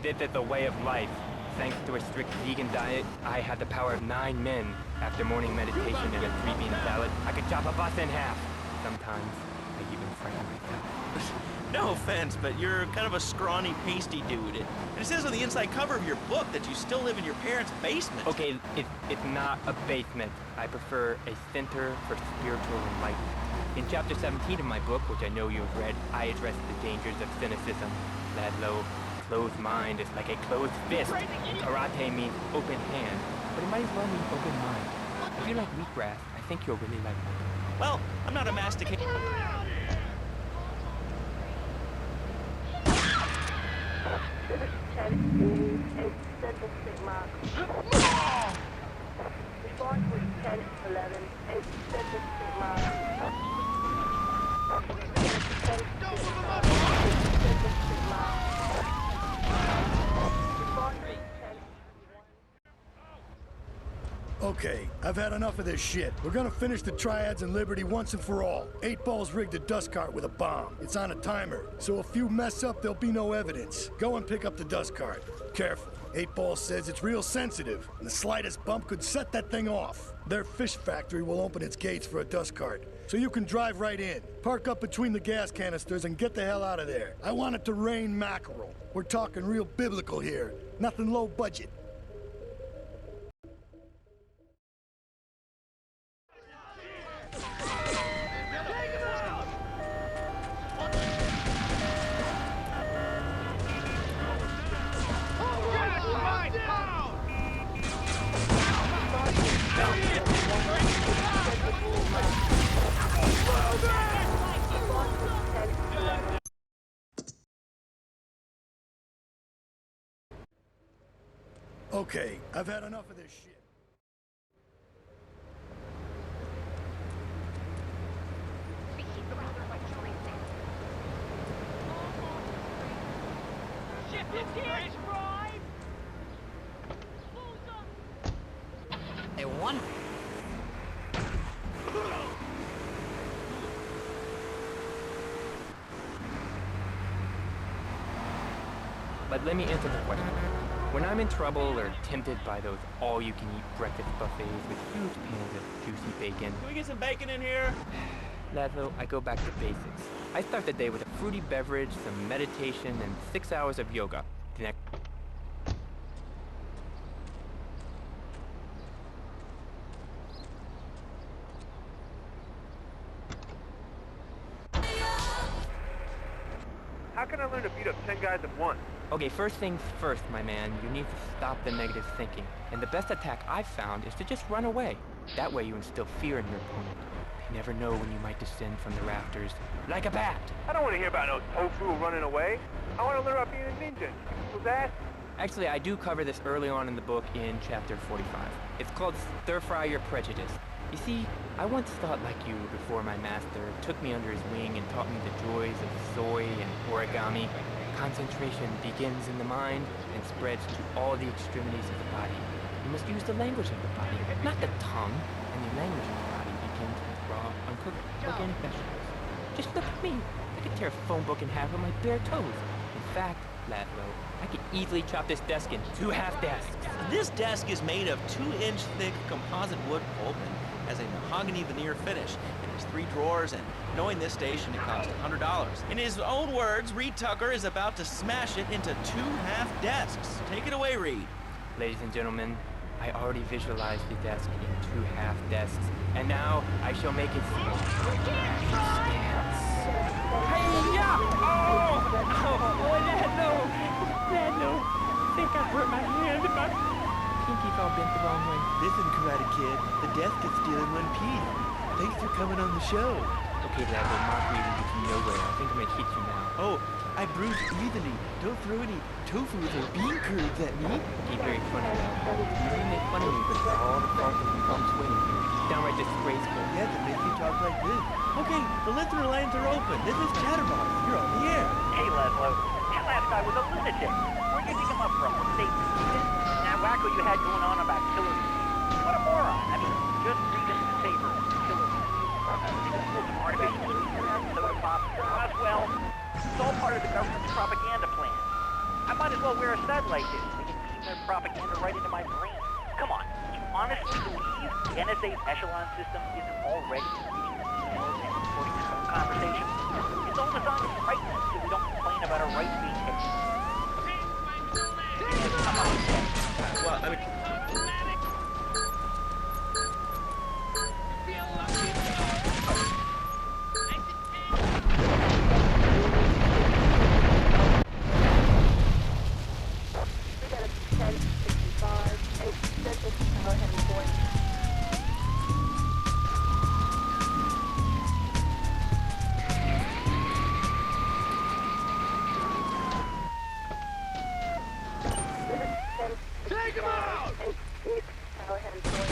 This is the way of life. Thanks to a strict vegan diet, I had the power of 9 men. After morning meditation and a 3-bean salad, I could chop a bus in half. Sometimes, I even frighten myself. No offense, but you're kind of a scrawny, pasty dude. And it says on the inside cover of your book that you still live in your parents' basement. Okay, it's not a basement. I prefer a center for spiritual enlightenment. In chapter 17 of my book, which I know you've read, I address the dangers of cynicism. Ladlo, closed mind is like a closed fist. Karate means open hand, but it might as well mean open mind. If you like wheatgrass, I think you'll really like it. Well, I'm not a masticator. Response was 10-11, Central Sigma. Okay, I've had enough of this shit. We're gonna finish the Triads and Liberty once and for all. 8 Ball's rigged a dust cart with a bomb. It's on a timer, so if you mess up, there'll be no evidence. Go and pick up the dust cart. Careful. 8 Ball says it's real sensitive, and the slightest bump could set that thing off. Their fish factory will open its gates for a dust cart, so you can drive right in. Park up between the gas canisters and get the hell out of there. I want it to rain mackerel. We're talking real biblical here, nothing low budget. Okay, I've had enough of this shit. They won. But let me answer the question. When I'm in trouble or tempted by those all-you-can-eat breakfast buffets with huge pans of juicy bacon, Can we get some bacon in here? Laszlo, I go back to basics. I start the day with a fruity beverage, some meditation, and 6 hours of yoga. The next... How can I learn to beat up 10 guys at once? Okay, first things first, my man. You need to stop the negative thinking. And the best attack I've found is to just run away. That way you instill fear in your opponent. You never know when you might descend from the rafters like a bat. I don't want to hear about no tofu running away. I want to learn about being a ninja. Who's ass? Actually, I do cover this early on in the book in chapter 45. It's called Stir Fry Your Prejudice. You see, I once thought like you before my master took me under his wing and taught me the joys of soy and origami. Concentration begins in the mind and spreads to all the extremities of the body. You must use the language of the body, not the tongue. And the language of the body begins with raw, uncooked organic vegetables. Just look at me. I could tear a phone book in half with my bare toes. In fact, Laszlo, I could easily chop this desk in 2 half desks. This desk is made of 2-inch thick composite wood pulp and has a mahogany veneer finish. It has 3 drawers, and knowing this station, it cost $100. In his own words, Reed Tucker is about to smash it into 2 half desks. Take it away, Reed. Ladies and gentlemen, I already visualized the desk in 2 half desks, and now I shall make it stands. Hey-ya! Oh! Oh, Laszlo! I think I hurt my hand. My pinky's all bent the wrong way. Listen, Karate Kid, the desk is still in one piece. Thanks for coming on the show. Okay, Laszlo, Mark Reed is from nowhere. I think I'm gonna hit you now. Oh, I bruise easily. Don't throw any tofus or bean curds at me. Okay, very funny, Laszlo. You really make fun of me, but it's all the fault of you Tom Swing. It's downright disgraceful. Yes, it makes you talk like this. Okay, the listener lines are open. This is Chatterbox. You're on the air. Hey, Laszlo. That last guy was a lunatic. Where'd you pick him up from? What state? And that wacko you had going on about killer bees. What a moron. I mean, just read in the paper. Killer bees. Artificial soda pop. Well, it's all part of the government's propaganda plan. I might as well well wear a satellite dish. They can beam their propaganda right into my brain. Come on, you honestly believe the NSA's echelon system isn't already reading the details and recording its own conversation? It's all designed to frighten us so we don't complain about our rights being taken. Well, I mean... We got a 1065 and Central Tower heading point. Take him out! East Tower heading point.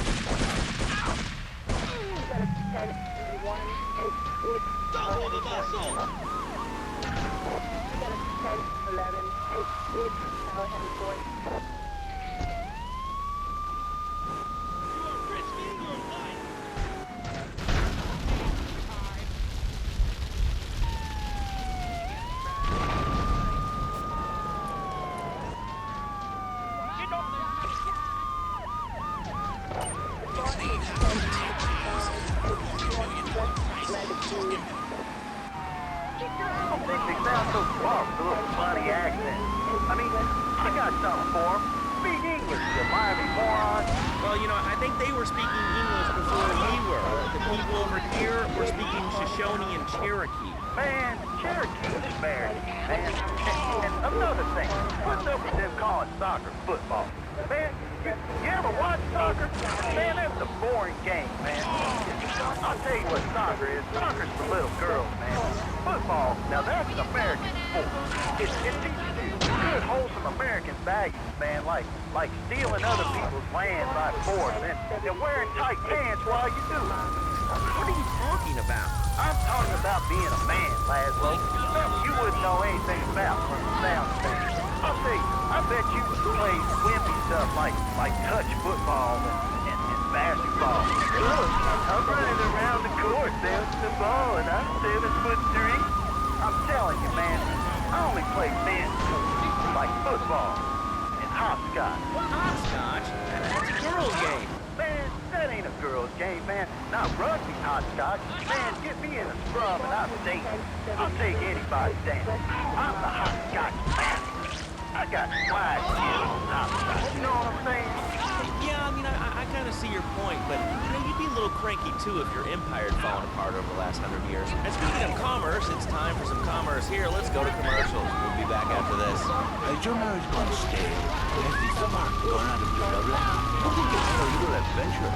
We got a 1081 and East Tower heading point. We got a 1011 and East Tower heading point. I don't think they sound so smart with a little funny accent. I mean, I got something for them. Speak English, you Miami moron. Well, you know, I think they were speaking English before we were. The people over here were speaking Shoshone and Cherokee. Man, Cherokee is American, man. And another thing, what's up with them calling soccer football? Man, you ever watch soccer? Man, that's a boring game, man. I'll tell you what soccer is. Soccer's for little girls, man. Football, now that's an American sport. It teaches you good, wholesome American values, man, like stealing other people's land by force and wearing tight pants while you do it. What are you talking about? I'm talking about being a man, Laszlo. Something you wouldn't know anything about from the sound of things. I'll tell you, I bet you play wimpy stuff like touch football and basketball. Look, I'm running around the court bouncing the ball and I'm 7'3". I'm telling you, man, I only play men's sports like football and hopscotch. Hopscotch? That's a girl's game. Man, that ain't a girl's game, man. Not rugby hopscotch. Man, get me in a scrum and I'll take anybody's dance. I'm the hopscotch master. I got swag skills on hopscotch. You know what I'm saying? Yeah, I mean, I kind of see your point, but you know, you'd be a little cranky too if your empire had fallen apart over the last 100 years. And speaking of commerce, it's time for some commerce here. Let's go to commercials. We'll be back after this. El journal is gonna stay. Has this spark gone out of your love life? I think it's a little adventure.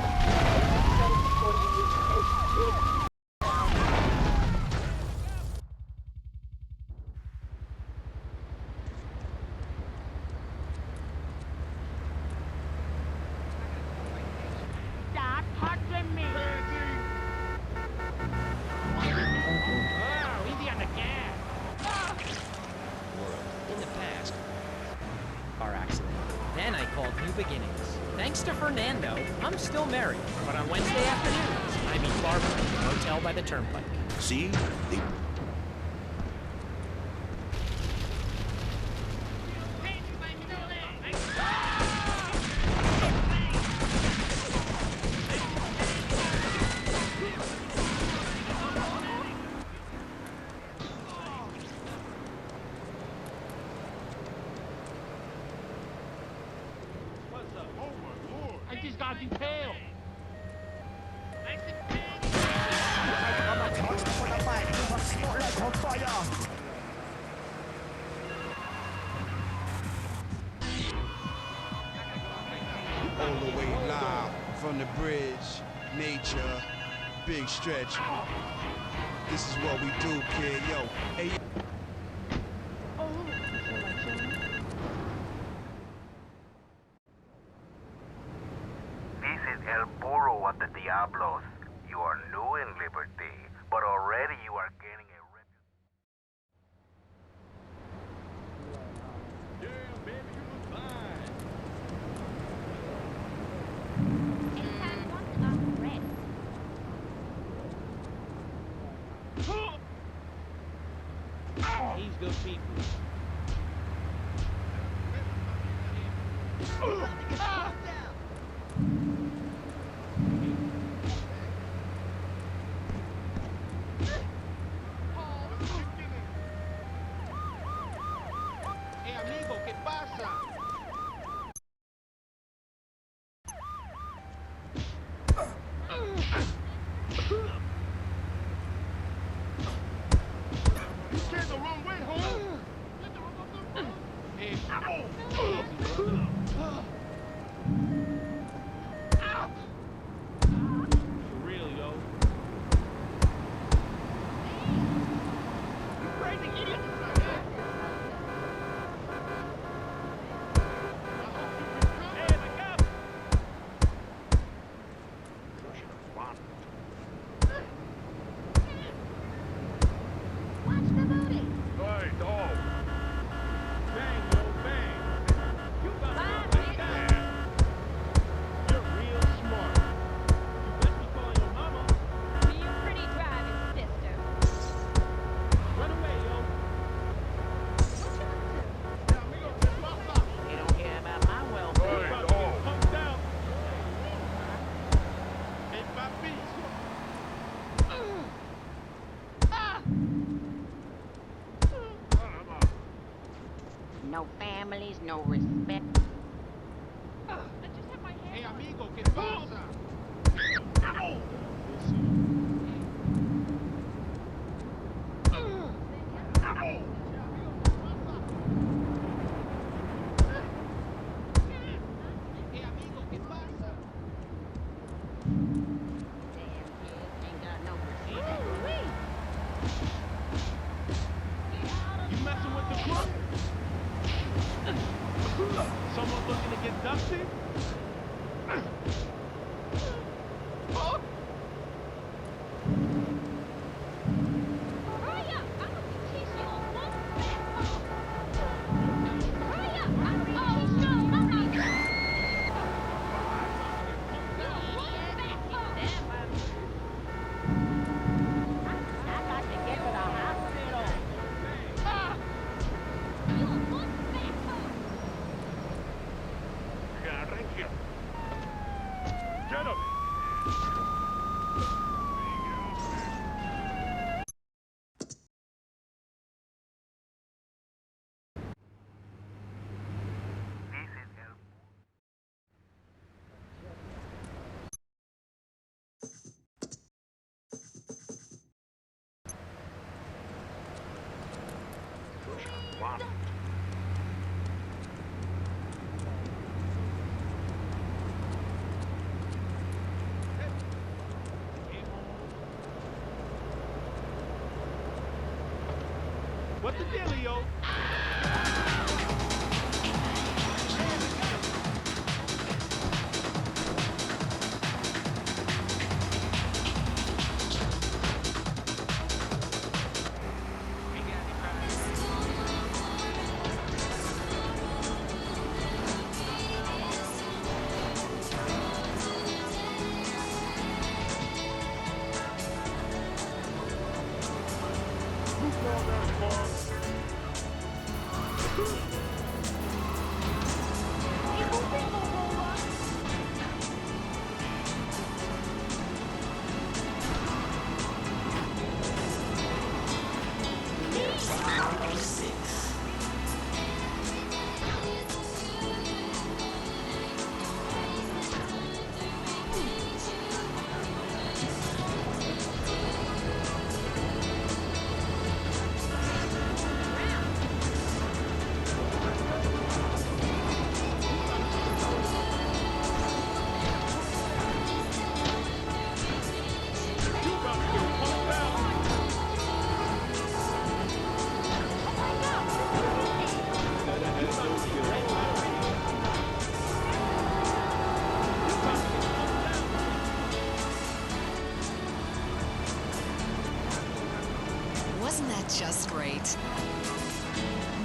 Stop touching me! Oh, easy on the gas! In the past, car accident. Then I called New Beginnings. Thanks to Fernando, I'm still married. But on Wednesday afternoons, I meet Barbara at the hotel by the turnpike. See? The I just got detailed! All the way live from the bridge, nature, big stretch. This is what we do, kid. Yo, hey. This is El Burro of the Diablos. You are new in Liberty, but already you are gaining a Damn, baby, you look fine. He's good people. Hey, amigo, ¿qué pasa? You came the wrong way, home. Hey, for real, yo. You crazy idiot! Hey, my cop! Watch the booty. Hey, dog. Bang, yo, bang. You got me like that. You're real smart. You best be calling your mama. You pretty driving, sister. Run away, yo. What you up to? Yeah, amigo, ¿qué pasa? They don't care about my welfare. Hey, about to get pumped out. Hey, papi. No families, no respect. I just had my Hey, hand on it. amigo, ¿qué pasa? Hey, amigo, ¿qué pasa? Damn kids ain't got no respect. You messing with the crook? Someone looking to get dusty? Huh? Hurry up! I'm gonna teach you a one fastball. Hurry up! I'm gonna teach you a one fastball. I got to get to the hospital. You a one fastball. Get him! What the dealio? Wasn't that just great?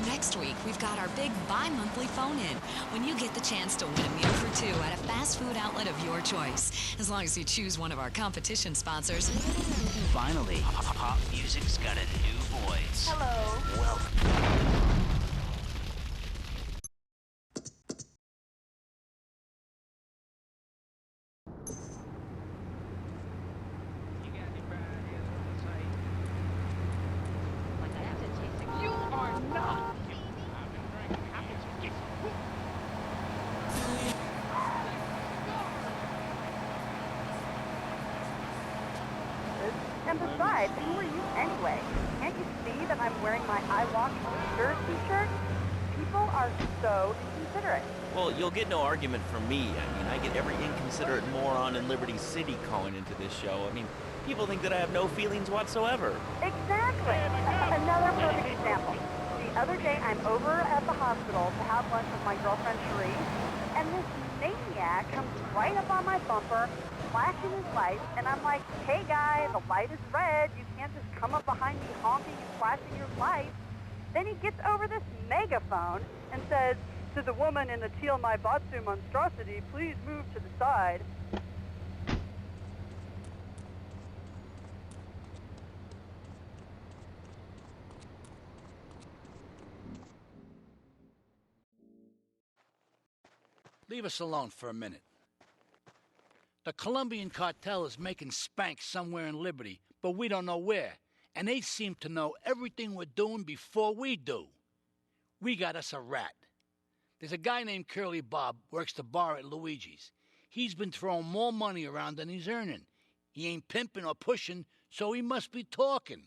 Next week, we've got our big bi-monthly phone-in, when you get the chance to win a meal for two at a fast food outlet of your choice, as long as you choose one of our competition sponsors. Finally, pop music's got a new voice. Hello. Welcome. Besides, who are you anyway? Can't you see that I'm wearing my I Walk Stir t-shirt? People are so inconsiderate. Well, you'll get no argument from me. I mean, I get every inconsiderate moron in Liberty City calling into this show. I mean, people think that I have no feelings whatsoever. Exactly. Another perfect example. The other day, I'm over at the hospital to have lunch with my girlfriend Cherie, and this maniac comes right up on my bumper, flashing his lights, and I'm like, hey guy, the light is red. You can't just come up behind me honking and flashing your lights. Then he gets over this megaphone and says, to the woman in the teal my Batsu monstrosity, please move to the side. Leave us alone for a minute. The Colombian cartel is making spank somewhere in Liberty, but we don't know where. And they seem to know everything we're doing before we do. We got us a rat. There's a guy named Curly Bob, works the bar at Luigi's. He's been throwing more money around than he's earning. He ain't pimping or pushing, so he must be talking.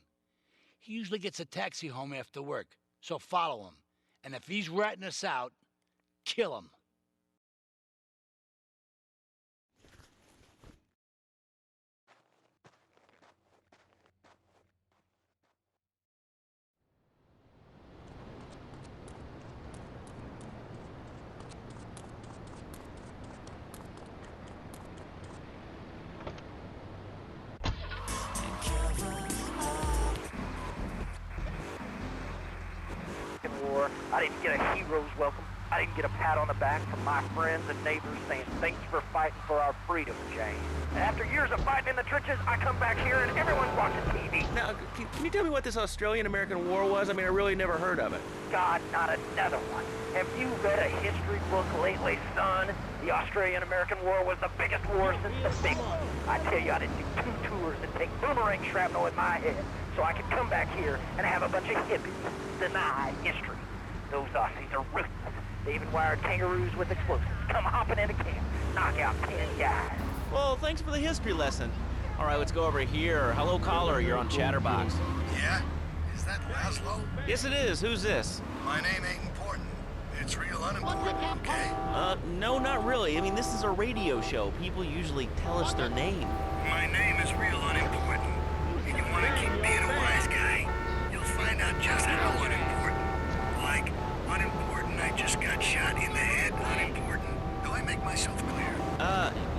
He usually gets a taxi home after work, so follow him. And if he's ratting us out, kill him. War. I didn't get a hero's welcome. I didn't get a pat on the back from my friends and neighbors saying, thanks for fighting for our freedom, James. And after years of fighting in the trenches, I come back here and everyone's watching TV. Now, can you tell me what this Australian-American War was? I mean, I really never heard of it. God, not another one. Have you read a history book lately, son? The Australian-American War was the biggest war since the big one. I tell you, I didn't do 2 tours and take boomerang shrapnel in my head so I could come back here and have a bunch of hippies deny history. Those Aussies are ruthless. They even wired kangaroos with explosives. Come hopping into camp, knock out 10 guys. Well, thanks for the history lesson. All right, let's go over here. Hello, caller. You're on Chatterbox. Yeah? Is that Laszlo? Yes, it is. Who's this? My name ain't important. It's real unimportant, okay? No, not really. I mean, this is a radio show. People usually tell us their name. My name is real unimportant. And you want to keep being a wise guy, you'll find out just how unimportant. Like, unimportant, I just got shot in the head, unimportant. Do I make myself clear?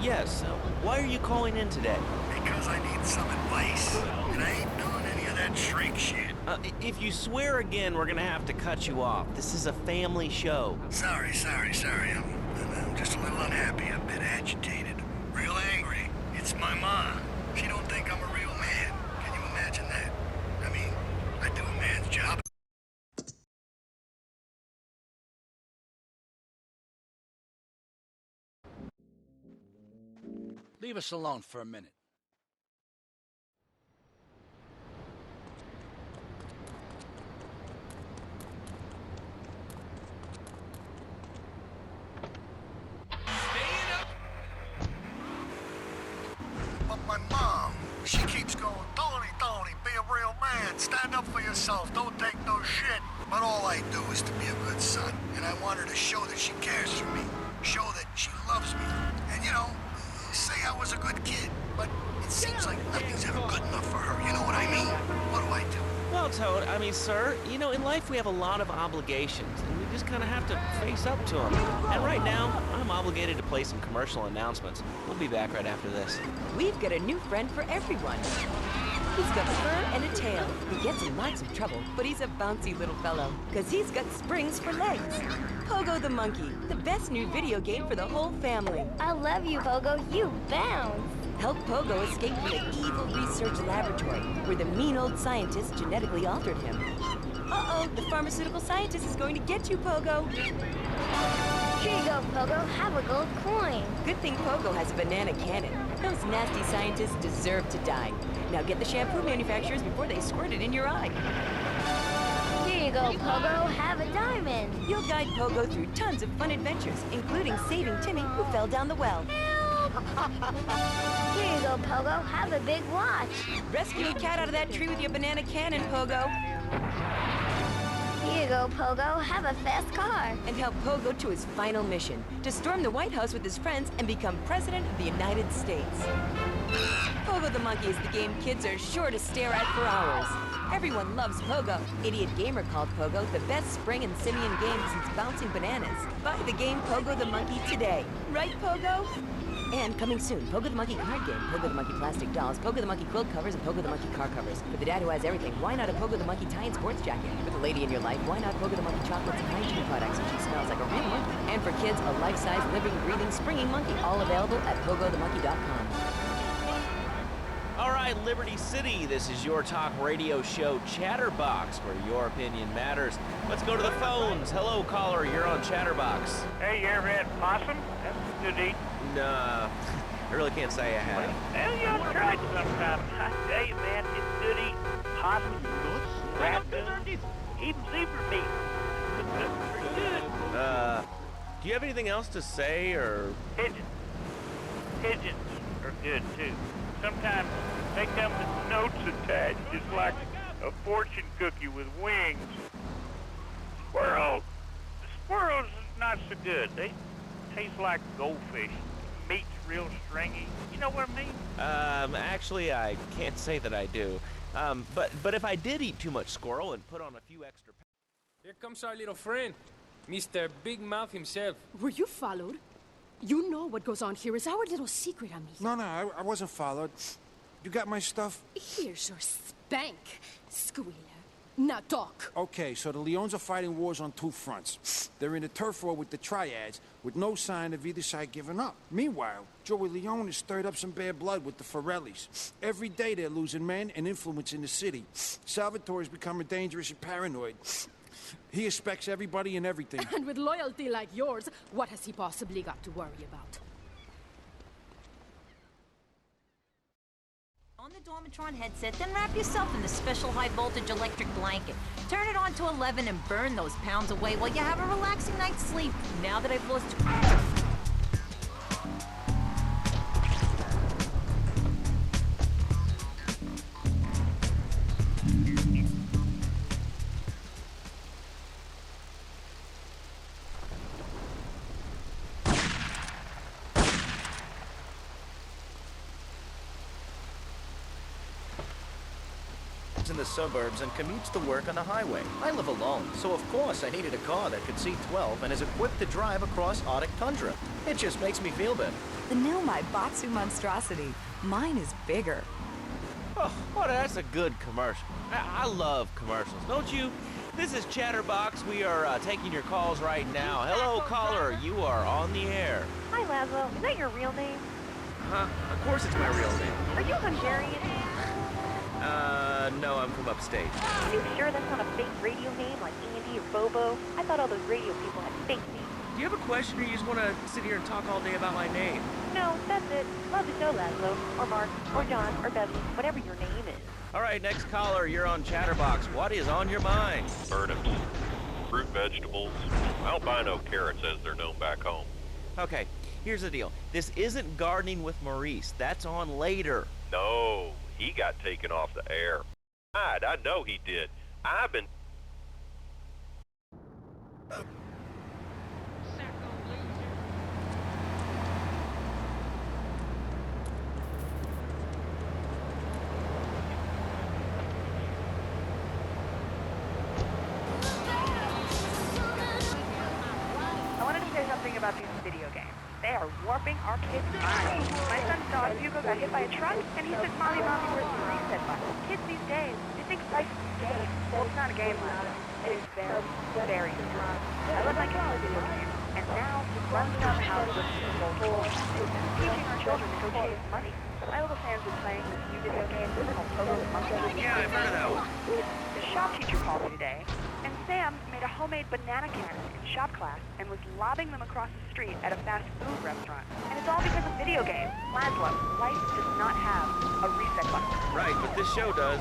Yes. Why are you calling in today? Because I need some advice. And I ain't doing any of that shrink shit. If you swear again, we're gonna have to cut you off. This is a family show. Sorry. I'm just a little unhappy, a bit agitated. Real angry. It's my ma. She don't think I'm a real man. Can you imagine that? I mean, I do a man's job. Leave us alone for a minute. But my mom, she keeps going, Tony, be a real man. Stand up for yourself. Don't take no shit. But all I do is to be a good son. And I want her to show that she cares for me. Show that she loves me. And, you know, say I was a good kid. But it seems like nothing's ever good enough for her. You know what I mean? What do I do? Well, Toad, I mean, sir, you know, in life we have a lot of obligations, and we just kind of have to face up to them. And right now, I'm obligated to play some commercial announcements. We'll be back right after this. We've got a new friend for everyone. He's got fur and a tail. He gets in lots of trouble, but he's a bouncy little fellow, because he's got springs for legs. Pogo the Monkey, the best new video game for the whole family. I love you, Pogo. You bounce. Help Pogo escape from the evil research laboratory, where the mean old scientist genetically altered him. Uh-oh, the pharmaceutical scientist is going to get you, Pogo. Here you go, Pogo. Have a gold coin. Good thing Pogo has a banana cannon. Those nasty scientists deserve to die. Now get the shampoo manufacturers before they squirt it in your eye. Here you go, Pogo. Have a diamond. You'll guide Pogo through tons of fun adventures, including saving Timmy, who fell down the well. Help! Here you go, Pogo. Have a big watch. Rescue a cat out of that tree with your banana cannon, Pogo. Here you go, Pogo. Have a fast car. And help Pogo to his final mission, to storm the White House with his friends and become President of the United States. Pogo the Monkey is the game kids are sure to stare at for hours. Everyone loves Pogo. Idiot Gamer called Pogo the best spring and simian game since bouncing bananas. Buy the game Pogo the Monkey today. Right, Pogo? And coming soon, Pogo the Monkey card game, Pogo the Monkey plastic dolls, Pogo the Monkey quilt covers, and Pogo the Monkey car covers. For the dad who has everything, why not a Pogo the Monkey tie-in sports jacket? For the lady in your life, why not Pogo the Monkey chocolates and hygiene products so she smells like a real monkey? And for kids, a life-size, living, breathing, springing monkey, all available at pogothemonkey.com. All right, Liberty City, this is your talk radio show Chatterbox, where your opinion matters. Let's go to the phones. Hello, caller, you're on Chatterbox. Hey, you ever had possum? That's good eating. Nah, I really can't say I have. Well, you ought to try it sometime. I tell you, man, it's good eating. Possum, raccoon, even zebra meat. Pretty good. Do you have anything else to say, or? Pigeons. Pigeons are good, too. Sometimes they come with notes attached, just like a fortune cookie with wings. Squirrels. The squirrels is not so good. They taste like goldfish. Meat's real stringy. You know what I mean? Actually, I can't say that I do. But if I did eat too much squirrel and put on a few extra... Here comes our little friend, Mr. Big Mouth himself. Were you followed? You know what goes on here is our little secret, amigo. No, I wasn't followed. You got my stuff? Here's your spank, squealer. Now talk. Okay, so the Leons are fighting wars on two fronts. They're in a turf war with the Triads, with no sign of either side giving up. Meanwhile, Joey Leone has stirred up some bad blood with the Forellis. Every day they're losing men and influence in the city. Salvatore's becoming dangerous and paranoid. He expects everybody and everything. And with loyalty like yours, what has he possibly got to worry about? On the Dormitron headset, then wrap yourself in the special high-voltage electric blanket. Turn it on to 11 and burn those pounds away while you have a relaxing night's sleep. Now that I've lost... in the suburbs and commutes to work on the highway. I live alone, so of course I needed a car that could seat 12 and is equipped to drive across Arctic tundra. It just makes me feel better. The new Maibatsu monstrosity. Mine is bigger. Oh, well, that's a good commercial. I love commercials, don't you? This is Chatterbox. We are taking your calls right now. Hello, caller. You are on the air. Hi, Laszlo. Is that your real name? Huh? Of course it's my real name. Are you Hungarian? No, I'm from upstate. Are you sure that's not a fake radio name like Andy or Bobo? I thought all those radio people had fake names. Do you have a question, or you just want to sit here and talk all day about my name? No, that's it. Love the show, Laszlo. Or Mark, or John, or Beverly, whatever your name is. All right, next caller, you're on Chatterbox. What is on your mind? Turnips, fruit, vegetables. Albino carrots, as they're known back home. Okay, here's the deal. This isn't Gardening with Maurice. That's on later. No, he got taken off the air. I know he did. I've been... I wanted to say something about these video games. They are warping our kids' minds. My son's dog, Hugo, got hit by a truck, and he said, Mommy, where's the reset button? Kids these days, they think life is a game. Well, it's not a game, Lana. It is very, very strong. I let my kids play video games, and now he runs around the house with people teaching our children to go chase money. My little Sam's been playing this new video game called Pogo the Monkey. Yeah, I've heard of that one. The shop teacher called me today, and Sam made a homemade banana cannon in shop class and was lobbing them across the street at a fast food restaurant. And it's all because of video games. Laszlo, life does not have a reset button. Right, but this show does.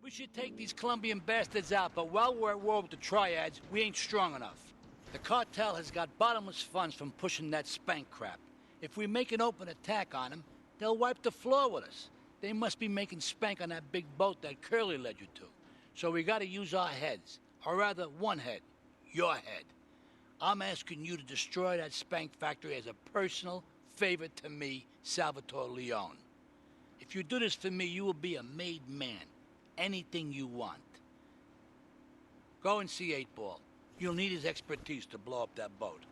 We should take these Colombian bastards out, but while we're at war with the triads, we ain't strong enough. The cartel has got bottomless funds from pushing that spank crap. If we make an open attack on them, they'll wipe the floor with us. They must be making spank on that big boat that Curly led you to. So we gotta use our heads. Or rather, one head. Your head. I'm asking you to destroy that spank factory as a personal favor to me, Salvatore Leone. If you do this for me, you will be a made man. Anything you want. Go and see 8-Ball. You'll need his expertise to blow up that boat.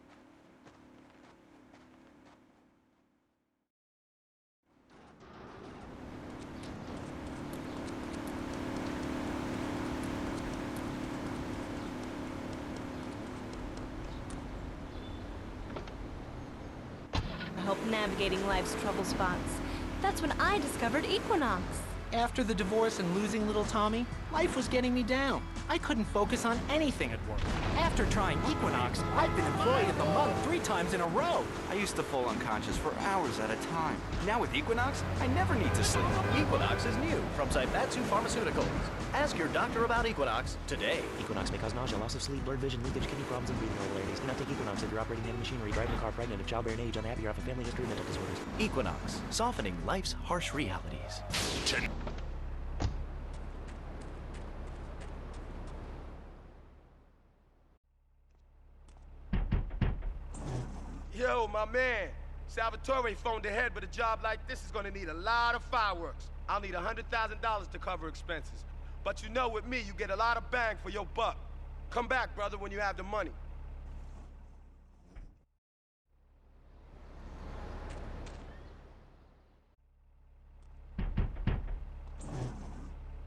I help navigating life's trouble spots. That's when I discovered Equinox. After the divorce and losing little Tommy, life was getting me down. I couldn't focus on anything at work. After trying Equinox, I've been Employee of the Month 3 times in a row. I used to fall unconscious for hours at a time. Now with Equinox, I never need to sleep. Equinox is new from Zaibatsu Pharmaceuticals. Ask your doctor about Equinox today. Equinox may cause nausea, loss of sleep, blurred vision, leakage, kidney problems, and breathing irregularities. Do not take Equinox if you're operating heavy machinery, driving a car, pregnant, of childbearing age, unhappy, or have a family history of mental disorders. Equinox, softening life's harsh realities. Yo, my man. Salvatore phoned ahead, but a job like this is gonna need a lot of fireworks. I'll need $100,000 to cover expenses. But you know with me, you get a lot of bang for your buck. Come back, brother, when you have the money.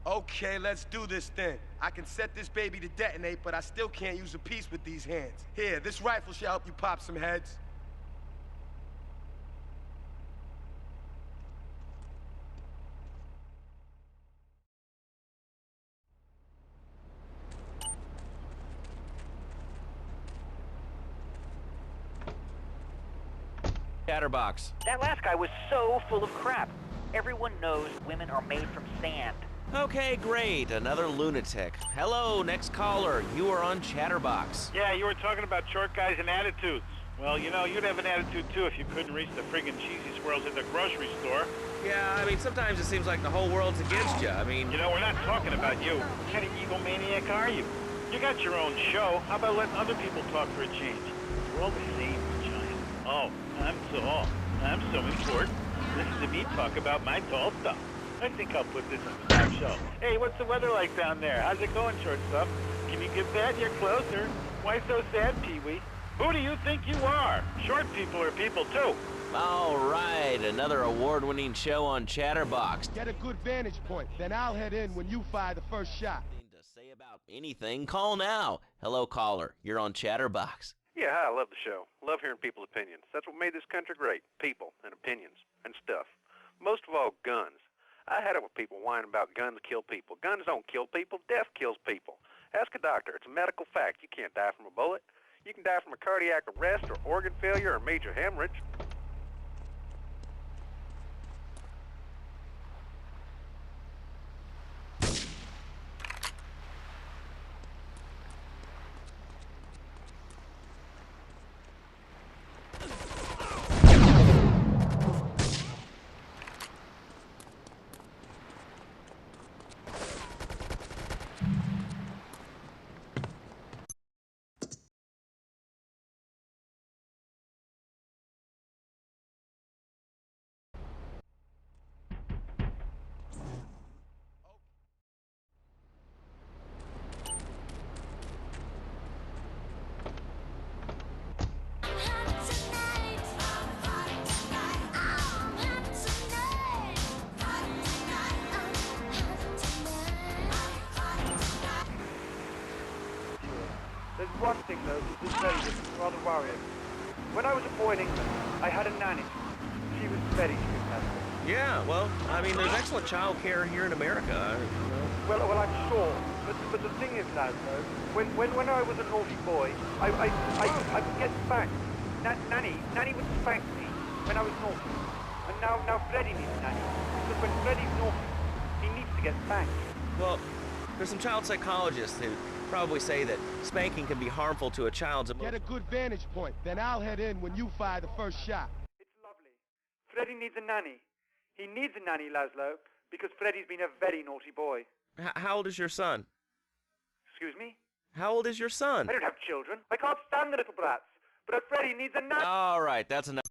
Okay, let's do this then. I can set this baby to detonate, but I still can't use a piece with these hands. Here, this rifle should help you pop some heads. Chatterbox. That last guy was so full of crap. Everyone knows women are made from sand. Okay, great. Another lunatic. Hello, next caller. You are on Chatterbox. Yeah, you were talking about short guys and attitudes. Well, you know, you'd have an attitude, too, if you couldn't reach the friggin' cheesy swirls at the grocery store. Yeah, I mean, sometimes it seems like the whole world's against you. I mean... You know, we're not talking about you. What kind of egomaniac are you? You got your own show. How about letting other people talk for a change? We're all the same, giant. Oh, I'm tall. I'm so important. Listen to me talk about my tall stuff. I think I'll put this on the top shelf. Hey, what's the weather like down there? How's it going, short stuff? Can you get that? You're closer. Why so sad, Pee-wee? Who do you think you are? Short people are people, too. All right, another award-winning show on Chatterbox. Get a good vantage point, then I'll head in when you fire the first shot. To say about anything, call now. Hello, caller. You're on Chatterbox. Yeah, hi, I love the show. Love hearing people's opinions. That's what made this country great. People and opinions and stuff. Most of all, guns. I had it with people whining about guns kill people. Guns don't kill people. Death kills people. Ask a doctor. It's a medical fact. You can't die from a bullet. You can die from a cardiac arrest or organ failure or major hemorrhage. There's one thing, though, that's very different, rather worrying. When I was a boy in England, I had a nanny. She was very fantastic. Yeah, well, I mean, there's excellent child care here in America. Well, I'm sure. But the thing is, Laszlo, when I was a naughty boy, I would get spanked. Nanny would spank me when I was naughty. And now Freddy needs Nanny. Because when Freddy's naughty, he needs to get spanked. Well, there's some child psychologists who probably say that spanking can be harmful to a child's emotions. Get a good vantage point, then I'll head in when you fire the first shot. It's lovely. Freddy needs a nanny. He needs a nanny, Laszlo, because Freddy's been a very naughty boy. How old is your son? Excuse me? How old is your son? I don't have children. I can't stand the little brats. But Freddy needs a nanny. All right, that's enough.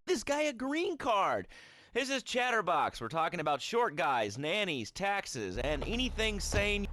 This guy a green card. This is Chatterbox. We're talking about short guys, nannies, taxes, and anything sane.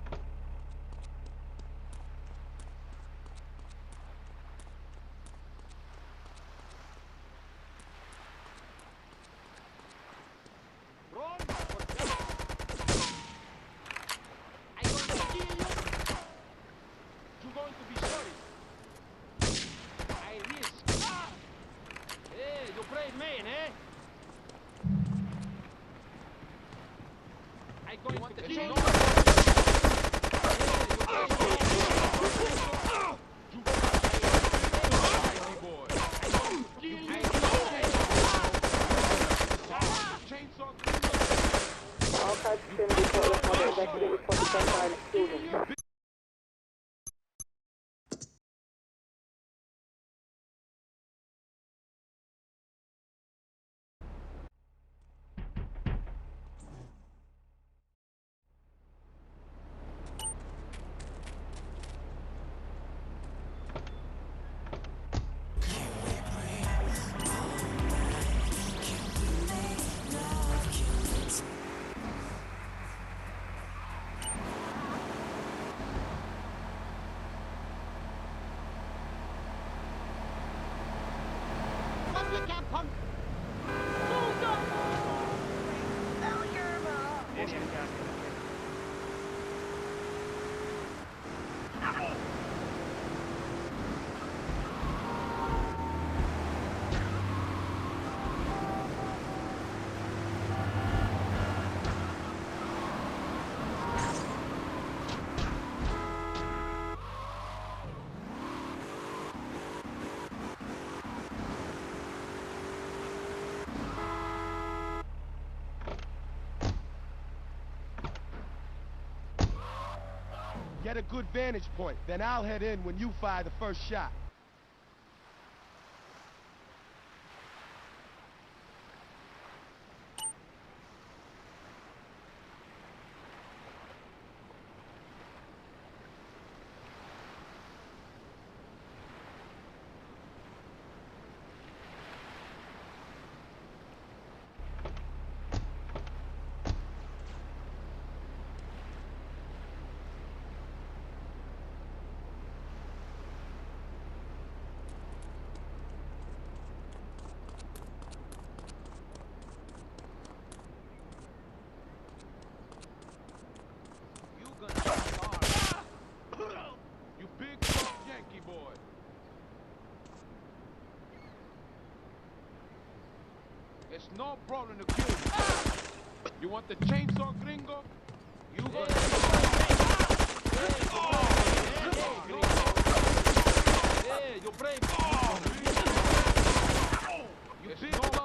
Get a good vantage point, then I'll head in when you fire the first shot. It's no problem to kill you. You want the chainsaw, gringo? You gonna... Yeah, you're brave. You big dog.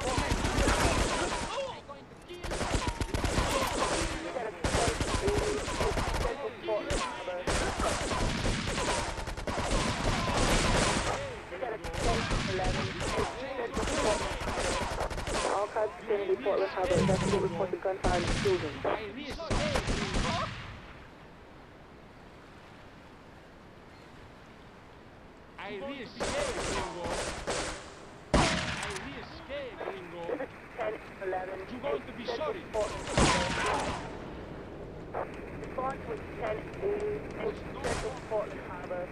All cars vicinity Portland Harbor. Investigate report the gunfire and explosions. I re-escape, gringo. I re-escape, gringo. 10, 11. You're going to be sorry. Response was 10, 8, Central Portland Harbor.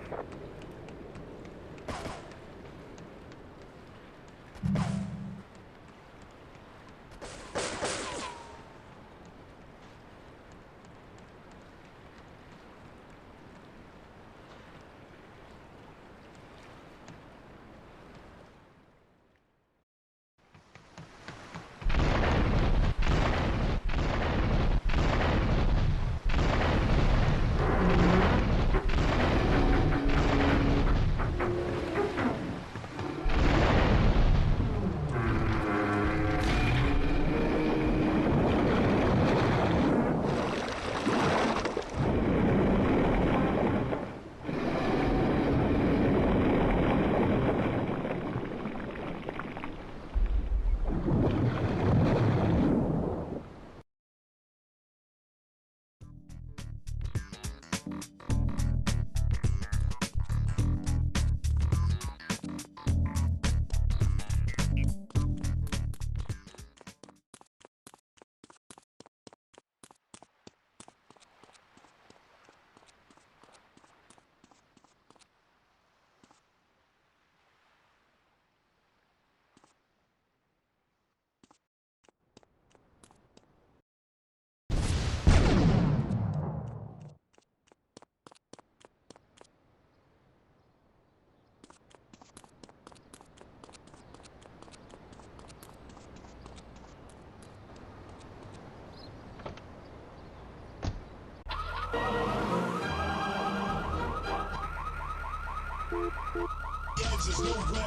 There's nowhere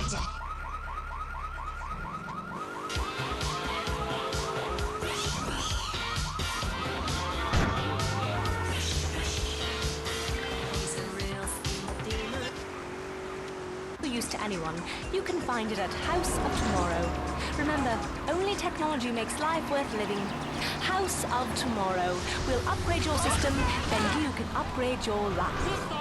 to use to anyone, you can find it at House of Tomorrow. Remember, only technology makes life worth living. House of Tomorrow. We'll upgrade your system, then you can upgrade your life.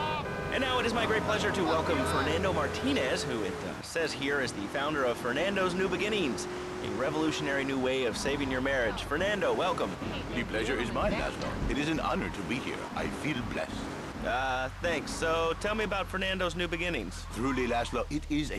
And now it is my great pleasure to welcome Fernando Martinez, who it says here is the founder of Fernando's New Beginnings, a revolutionary new way of saving your marriage. Fernando, welcome. The pleasure is mine, Laszlo. It is an honor to be here. I feel blessed. Thanks. So tell me about Fernando's New Beginnings. Truly, Laszlo, it is a...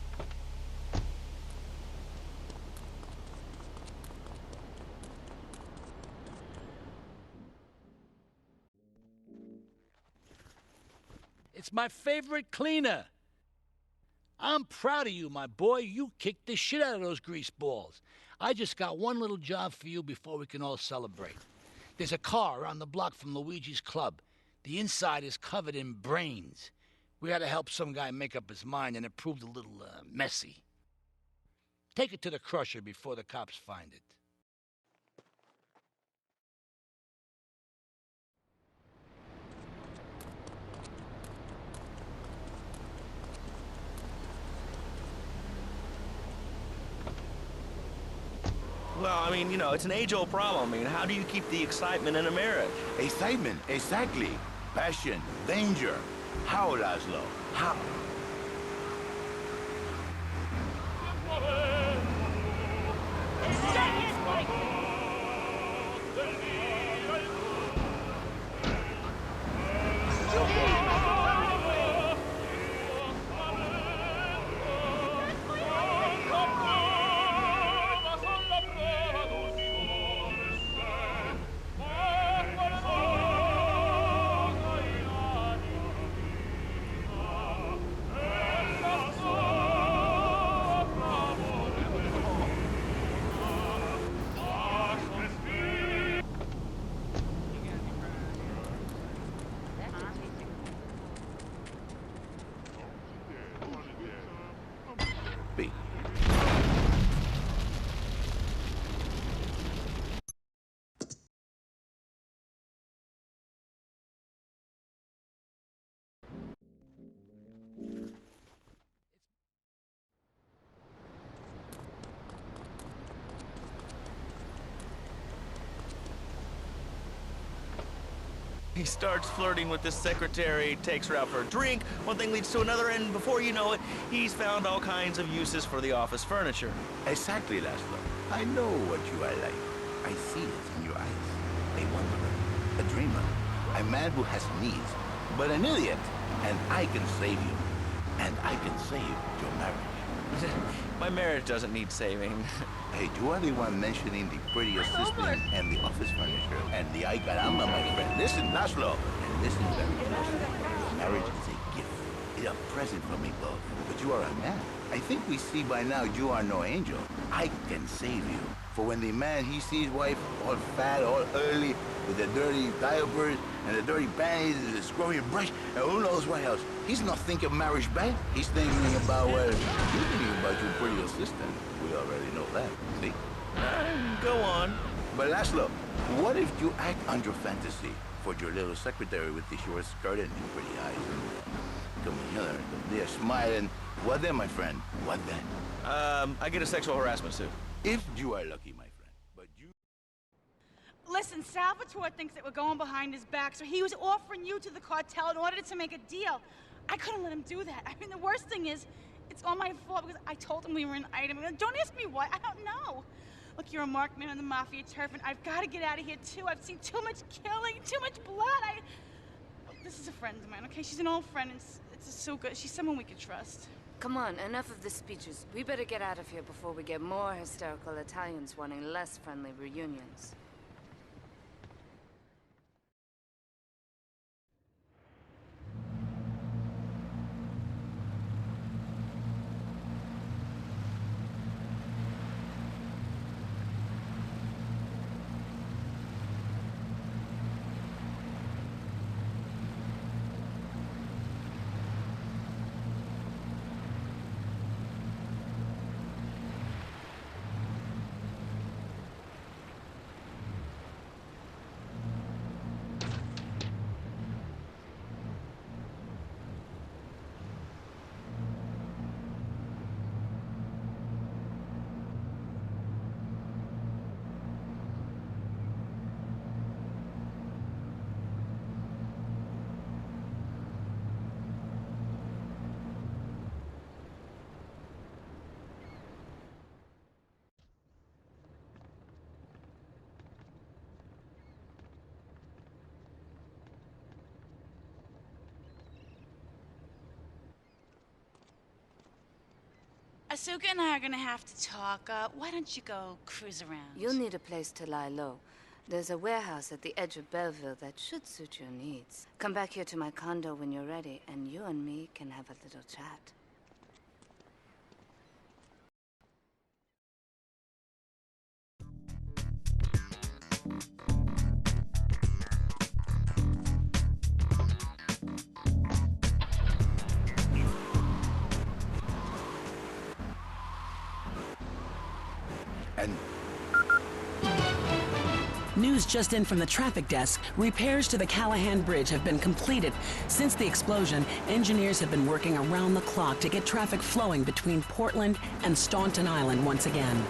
It's my favorite cleaner. I'm proud of you, my boy. You kicked the shit out of those grease balls. I just got one little job for you before we can all celebrate. There's a car around the block from Luigi's club. The inside is covered in brains. We had to help some guy make up his mind, and it proved a little, messy. Take it to the crusher before the cops find it. Well, I mean, you know, it's an age-old problem. I mean, how do you keep the excitement in a marriage? Excitement, exactly. Passion, danger. How, Laszlo? How? He starts flirting with his secretary, takes her out for a drink, one thing leads to another, and before you know it, he's found all kinds of uses for the office furniture. Exactly, Laszlo. I know what you are like. I see it in your eyes. A wanderer, a dreamer, a man who has needs, but an idiot. And I can save you. And I can save your marriage. My marriage doesn't need saving. Hey, you are the one mentioning the pretty assistant and the office furniture and the ay caramba, my friend. Listen, Laszlo, and listen very closely. Your marriage is a gift. It's a present from above. But you are a man. I think we see by now you are no angel. I can save you. For when the man, he sees wife all fat, all early, with the dirty diapers and the dirty panties and the scrubby brush, and who knows what else. He's not thinking marriage bank. He's thinking about, well, you're thinking about your pretty assistant. We already know that, see? Go on. But Laszlo, what if you act on your fantasy for your little secretary with the short skirt and the pretty eyes? Come here, they're smiling. What then, my friend? What then? I get a sexual harassment suit. If you are lucky, my friend. But you... Listen, Salvatore thinks that we're going behind his back, so he was offering you to the cartel in order to make a deal. I couldn't let him do that. I mean, the worst thing is, it's all my fault because I told him we were an item. Don't ask me why. I don't know. Look, you're a marked man on the Mafia turf, and I've got to get out of here, too. I've seen too much killing, too much blood. This is a friend of mine, okay? She's an old friend. It's so good. She's someone we could trust. Come on, enough of the speeches. We better get out of here before we get more hysterical Italians wanting less friendly reunions. Asuka and I are gonna have to talk. Why don't you go cruise around? You'll need a place to lie low. There's a warehouse at the edge of Belleville that should suit your needs. Come back here to my condo when you're ready, and you and me can have a little chat. News just in from the traffic desk. Repairs to the Callahan Bridge have been completed. Since the explosion, engineers have been working around the clock to get traffic flowing between Portland and Staunton Island once again.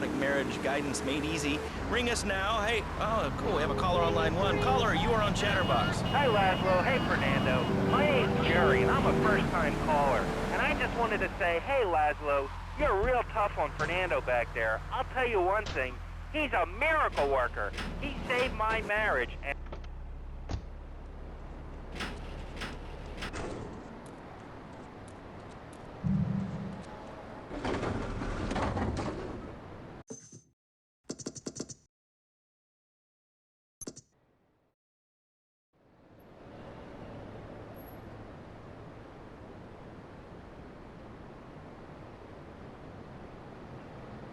Like marriage guidance made easy. Ring us now. Hey, oh, cool. We have a caller on line 1. Caller, you are on Chatterbox. Hi, Laszlo. Hey, Fernando. My name's Jerry, and I'm a first-time caller. And I just wanted to say, hey, Laszlo, you're real tough on Fernando back there. I'll tell you one thing. He's a miracle worker. He saved my marriage, and